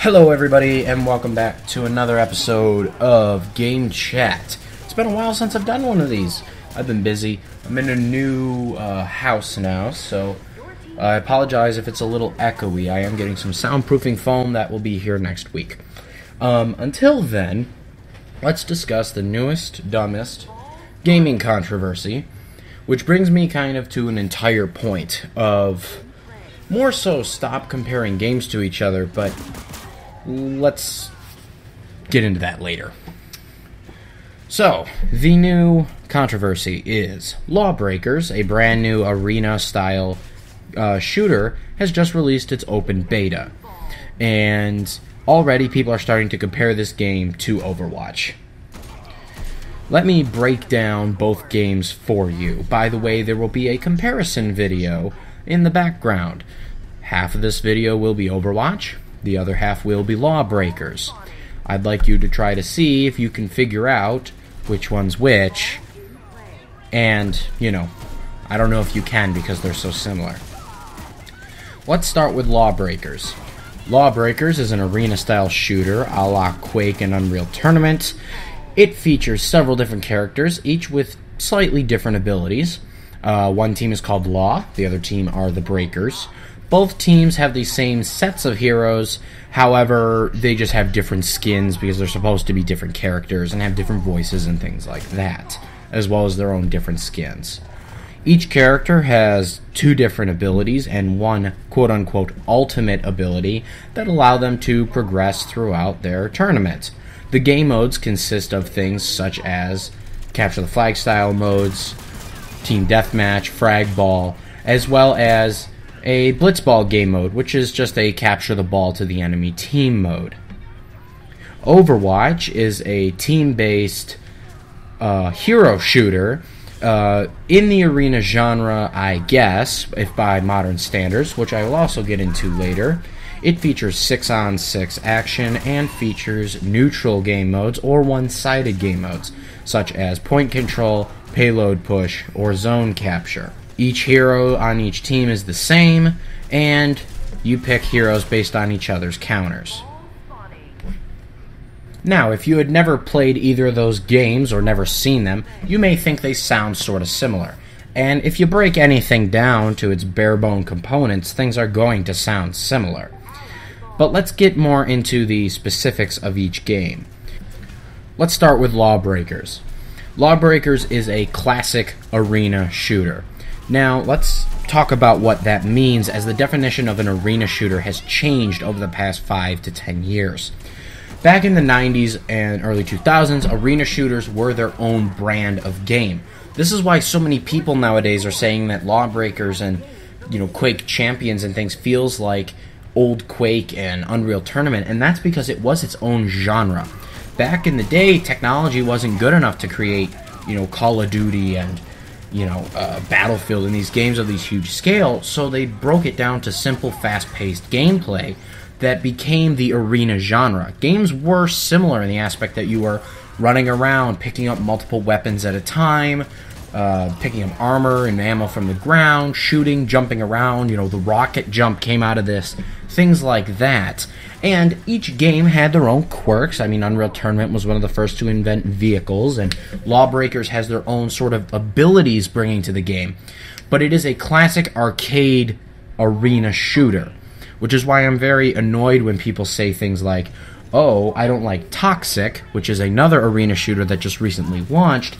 Hello everybody, and welcome back to another episode of Game Chat. It's been a while since I've done one of these. I've been busy. I'm in a new house now, so I apologize if it's a little echoey. I am getting some soundproofing foam that will be here next week. Until then, let's discuss the newest, dumbest gaming controversy, which brings me kind of to an entire point of more so stop comparing games to each other, but let's get into that later. So, the new controversy is Lawbreakers, a brand new arena-style shooter, has just released its open beta. And already people are starting to compare this game to Overwatch. Let me break down both games for you. By the way, there will be a comparison video in the background. Half of this video will be Overwatch, the other half will be Lawbreakers. I'd like you to try to see if you can figure out which one's which, and, I don't know if you can because they're so similar. Let's start with Lawbreakers. Lawbreakers is an arena-style shooter a la Quake and Unreal Tournament. It features several different characters, each with slightly different abilities. One team is called Law, the other team are the Breakers. Both teams have the same sets of heroes, however, they just have different skins because they're supposed to be different characters and have different voices and things like that, as well as their own different skins. Each character has two different abilities and one quote-unquote ultimate ability that allow them to progress throughout their tournament. The game modes consist of things such as capture the flag style modes, team deathmatch, frag ball, as well as a blitzball game mode, which is just a capture the ball to the enemy team mode. Overwatch is a team-based hero shooter in the arena genre, I guess, if by modern standards, which I will also get into later. It features 6-on-6 action and features neutral game modes or one-sided game modes, such as point control, payload push, or zone capture. Each hero on each team is the same, and you pick heroes based on each other's counters. Now, if you had never played either of those games or never seen them, you may think they sound sort of similar. And if you break anything down to its bare-bone components, things are going to sound similar. But let's get more into the specifics of each game. Let's start with Lawbreakers. Lawbreakers is a classic arena shooter. Now, let's talk about what that means, as the definition of an arena shooter has changed over the past 5 to 10 years. Back in the 90s and early 2000s, arena shooters were their own brand of game. This is why so many people nowadays are saying that Lawbreakers and, Quake Champions and things feels like old Quake and Unreal Tournament, and that's because it was its own genre. Back in the day, technology wasn't good enough to create, Call of Duty and Battlefield in these games of these huge scale, so they broke it down to simple, fast-paced gameplay that became the arena genre. Games were similar in the aspect that you were running around, picking up multiple weapons at a time, picking up armor and ammo from the ground, shooting, jumping around, the rocket jump came out of this, things like that. And each game had their own quirks. I mean, Unreal Tournament was one of the first to invent vehicles, and Lawbreakers has their own sort of abilities bringing to the game. But it is a classic arcade arena shooter, which is why I'm very annoyed when people say things like, oh, I don't like Toxic, which is another arena shooter that just recently launched,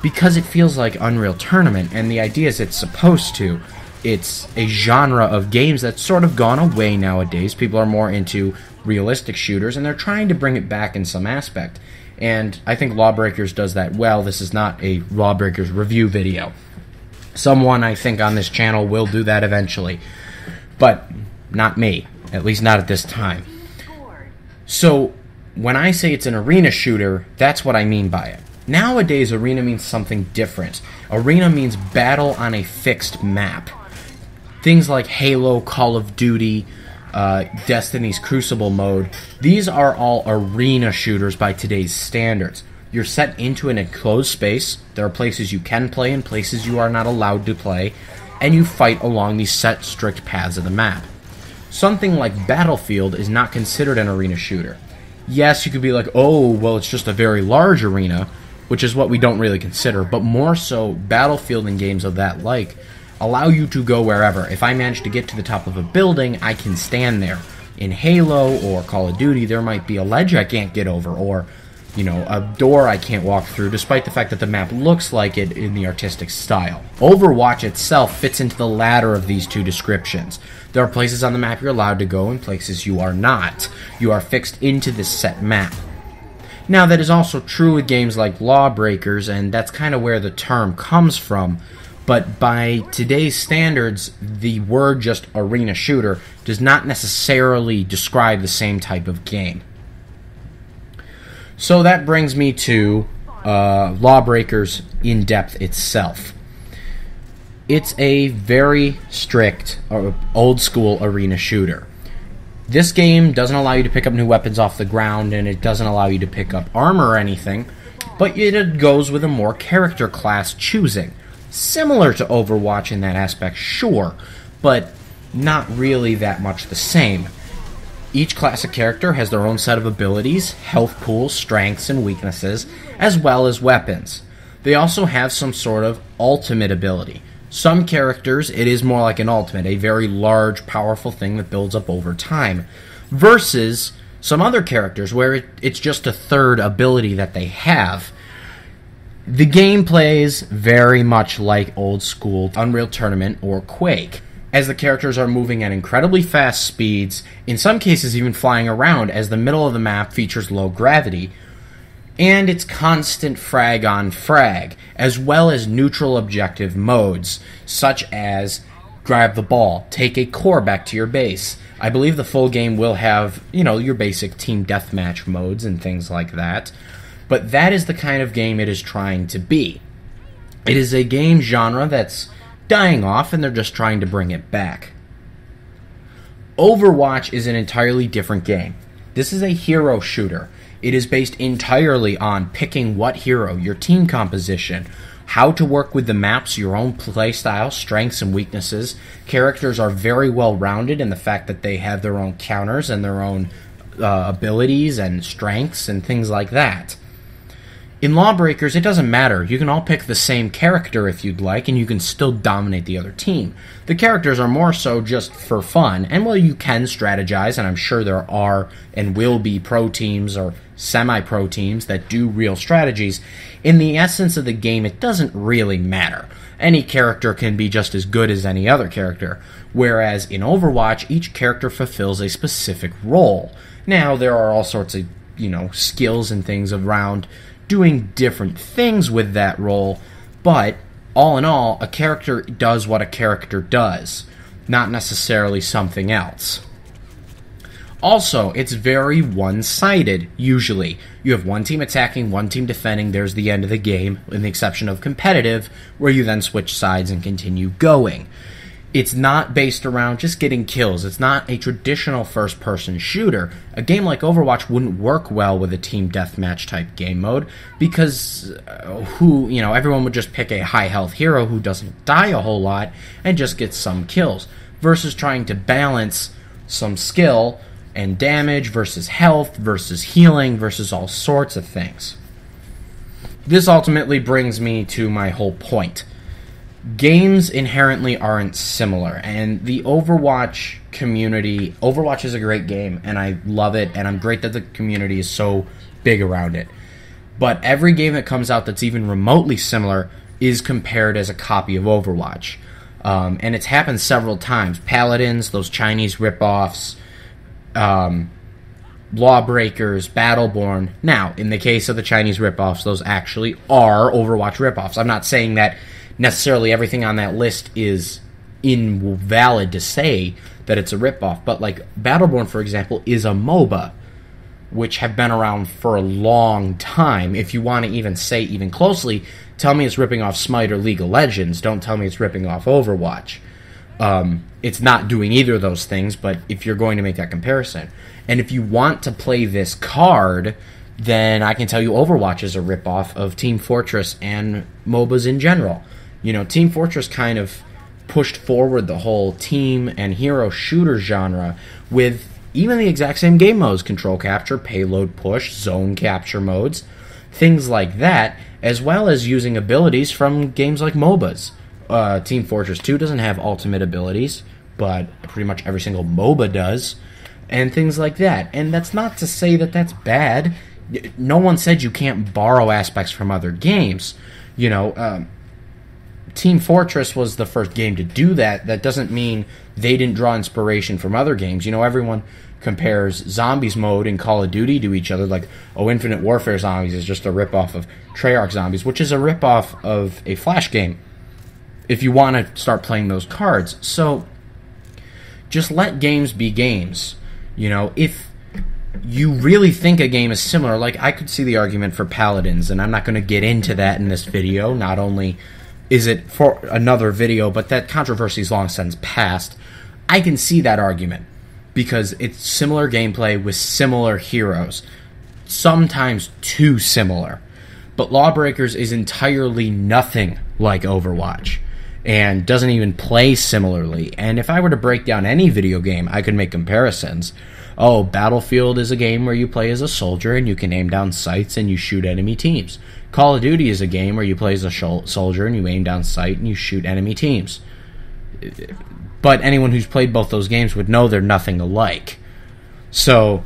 because it feels like Unreal Tournament, and the idea is it's supposed to. It's a genre of games that's sort of gone away nowadays. People are more into realistic shooters, and they're trying to bring it back in some aspect. And I think Lawbreakers does that well. This is not a Lawbreakers review video. Someone, I think, on this channel will do that eventually. But not me. At least not at this time. So, when I say it's an arena shooter, that's what I mean by it. Nowadays, arena means something different. Arena means battle on a fixed map. Things like Halo, Call of Duty, Destiny's Crucible mode, these are all arena shooters by today's standards. You're set into an enclosed space, there are places you can play and places you are not allowed to play, and you fight along these set strict paths of the map. Something like Battlefield is not considered an arena shooter. Yes, you could be like, oh, well, it's just a very large arena, which is what we don't really consider, but more so, Battlefield and games of that like allow you to go wherever. If I manage to get to the top of a building, I can stand there. In Halo or Call of Duty, there might be a ledge I can't get over, or a door I can't walk through, despite the fact that the map looks like it in the artistic style. Overwatch itself fits into the latter of these two descriptions. There are places on the map you're allowed to go and places you are not. You are fixed into this set map. Now, that is also true with games like Lawbreakers, and that's kind of where the term comes from, but by today's standards, the word just arena shooter does not necessarily describe the same type of game. So that brings me to Lawbreakers in depth itself. It's a very strict, old-school arena shooter. This game doesn't allow you to pick up new weapons off the ground, and it doesn't allow you to pick up armor or anything, but it goes with a more character class choosing. Similar to Overwatch in that aspect, sure, but not really that much the same. Each class of character has their own set of abilities, health pools, strengths, and weaknesses, as well as weapons. They also have some sort of ultimate ability. Some characters, it is more like an ultimate, a very large, powerful thing that builds up over time, versus some other characters where it's just a third ability that they have. The game plays very much like old school Unreal Tournament or Quake, as the characters are moving at incredibly fast speeds, in some cases even flying around as the middle of the map features low gravity, and it's constant frag on frag, as well as neutral objective modes, such as grab the ball, take a core back to your base. I believe the full game will have, your basic team deathmatch modes and things like that, but that is the kind of game it is trying to be. It is a game genre that's dying off, and they're just trying to bring it back. Overwatch is an entirely different game. This is a hero shooter. It is based entirely on picking what hero, your team composition, how to work with the maps, your own playstyle, strengths and weaknesses. Characters are very well rounded in the fact that they have their own counters and their own abilities and strengths and things like that. In Lawbreakers, it doesn't matter. You can all pick the same character if you'd like, and you can still dominate the other team. The characters are more so just for fun, and while you can strategize, and I'm sure there are and will be pro teams or semi-pro teams that do real strategies, in the essence of the game, it doesn't really matter. Any character can be just as good as any other character, whereas in Overwatch, each character fulfills a specific role. Now, there are all sorts of, skills and things around doing different things with that role, but all in all, a character does what a character does, not necessarily something else. Also, it's very one-sided, usually. You have one team attacking, one team defending, there's the end of the game, with the exception of competitive, where you then switch sides and continue going. It's not based around just getting kills. It's not a traditional first-person shooter. A game like Overwatch wouldn't work well with a team deathmatch type game mode because everyone would just pick a high-health hero who doesn't die a whole lot and just gets some kills, versus trying to balance some skill and damage versus health versus healing versus all sorts of things. This ultimately brings me to my whole point. Games inherently aren't similar, and the Overwatch community, Overwatch is a great game, and I love it, and I'm great that the community is so big around it. But every game that comes out that's even remotely similar is compared as a copy of Overwatch. And it's happened several times. Paladins, those Chinese ripoffs, Lawbreakers, Battleborn. Now, in the case of the Chinese ripoffs, those actually are Overwatch ripoffs. I'm not saying that necessarily everything on that list is invalid to say that it's a ripoff, but like Battleborn, for example, is a MOBA, which have been around for a long time. If you want to even say even closely, tell me it's ripping off Smite or League of Legends. Don't tell me it's ripping off Overwatch. It's not doing either of those things, but if you're going to make that comparison. And if you want to play this card, then I can tell you Overwatch is a ripoff of Team Fortress and MOBAs in general. Team Fortress kind of pushed forward the whole team and hero shooter genre with even the exact same game modes: control capture, payload push, zone capture modes, things like that, as well as using abilities from games like MOBAs. Team Fortress 2 doesn't have ultimate abilities, but pretty much every single MOBA does, and things like that. And that's not to say that that's bad. No one said you can't borrow aspects from other games. You know, Team Fortress was the first game to do that. That doesn't mean they didn't draw inspiration from other games. You know, everyone compares Zombies mode in Call of Duty to each other, like, oh, Infinite Warfare Zombies is just a ripoff of Treyarch Zombies, which is a ripoff of a Flash game, if you want to start playing those cards. So just let games be games. You know, if you really think a game is similar, like, I could see the argument for Paladins, and I'm not going to get into that in this video. Not only is it for another video, but that controversy is long since past. I can see that argument because it's similar gameplay with similar heroes, sometimes too similar. But Lawbreakers is entirely nothing like Overwatch and doesn't even play similarly. And if I were to break down any video game, I could make comparisons. Oh, Battlefield is a game where you play as a soldier and you can aim down sights and you shoot enemy teams. Call of Duty is a game where you play as a soldier and you aim down sight and you shoot enemy teams. But anyone who's played both those games would know they're nothing alike. So,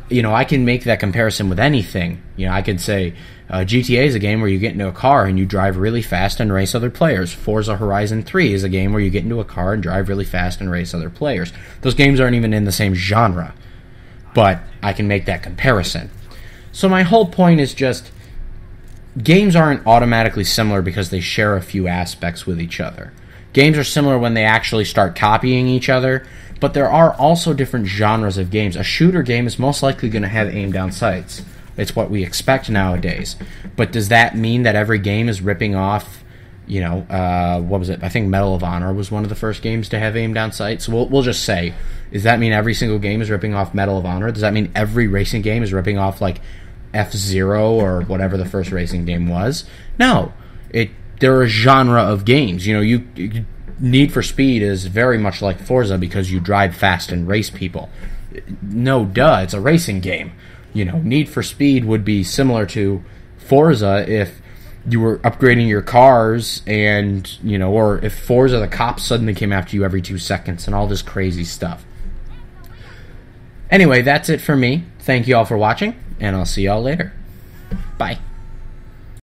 you know, I can make that comparison with anything. You know, I could say GTA is a game where you get into a car and you drive really fast and race other players. Forza Horizon 3 is a game where you get into a car and drive really fast and race other players. Those games aren't even in the same genre, but I can make that comparison. So my whole point is just, games aren't automatically similar because they share a few aspects with each other. Games are similar when they actually start copying each other, but there are also different genres of games. A shooter game is most likely going to have aim down sights. It's what we expect nowadays. But does that mean that every game is ripping off, you know, what was it? I think Medal of Honor was one of the first games to have aim down sights. So we'll just say, does that mean every single game is ripping off Medal of Honor? Does that mean every racing game is ripping off, like, F-Zero or whatever the first racing game was? No. They're a genre of games. You know, Need for Speed is very much like Forza because you drive fast and race people. No, duh, it's a racing game. You know, Need for Speed would be similar to Forza if you were upgrading your cars and, you know, or if Forza, the cops suddenly came after you every 2 seconds and all this crazy stuff. Anyway, that's it for me. Thank you all for watching, and I'll see y'all later. Bye.